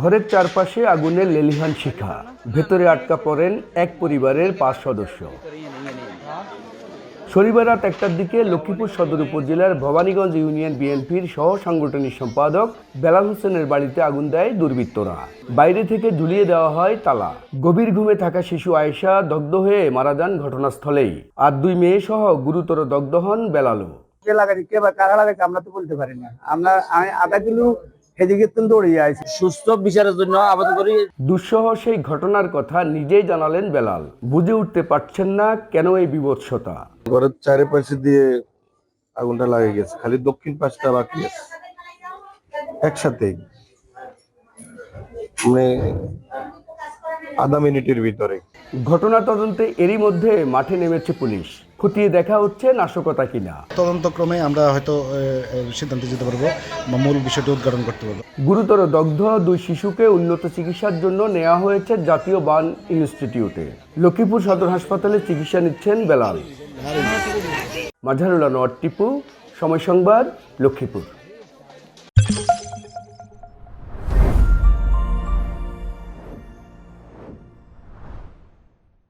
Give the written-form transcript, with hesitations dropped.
ঘরের চারপাশে আগুনের লেলিহান শিখা, ভেতরে আটকা পড়েন এক পরিবারের 5 সদস্য। শনিবার রাত 1টার দিকে লক্ষ্মীপুর সদর উপজেলার ভবানীগঞ্জ ইউনিয়ন বিএনপির সহ সাংগঠনিক সম্পাদক বেলাল হোসেনের বাড়িতে আগুন দেয় দুর্বৃত্তরা। বাইরে থেকে ঝুলিয়ে দেওয়া হয় তালা। গভীর ঘুমে থাকা শিশু আয়েশা দগ্ধ হয়ে মারা যান ঘটনাস্থলেই। আর 2 মেয়ে সহ গুরুতর দগ্ধ হন বেলালও। কে লাগাই কে বা কারা লাগাইছে আমরা তো বলতে পারি না। আমি আধা কিলো এদিকে দৌড়িয়ে আইছি। সুস্থ বিচারের জন্য আবেদন করি। দুঃসহ সেই ঘটনার কথা নিজেই জানালেন বেলাল। বুঝে উঠতে পারছেন না কেন এই বিভৎসতা। ঘরের চারিপাশে দিয়ে আগুনটা লাগে গেছে, খালি দক্ষিণ পাশটা বাকি আছে একসাথেই, মানে আধা মিনিটের ভিতরে। ঘটনা তদন্তে এরই মধ্যে মাঠে নেমেছে পুলিশ। খতিয়ে দেখা হচ্ছে নাশকতা কিনা। তদন্তক্রমে আমরা হয়তো সিদ্ধান্তে যেতে পারবো বা মূল বিষয়টি উদ্ঘাটন করতে পারবো। গুরুতর দগ্ধ 2 শিশুকে উন্নত চিকিৎসার জন্য নেওয়া হয়েছে জাতীয় বার্ন ইনস্টিটিউটে। লক্ষ্মীপুর সদর হাসপাতালে চিকিৎসা নিচ্ছেন বেলাল। মাঝারুল আনোয়ার টিপু, সময় সংবাদ, লক্ষ্মীপুর।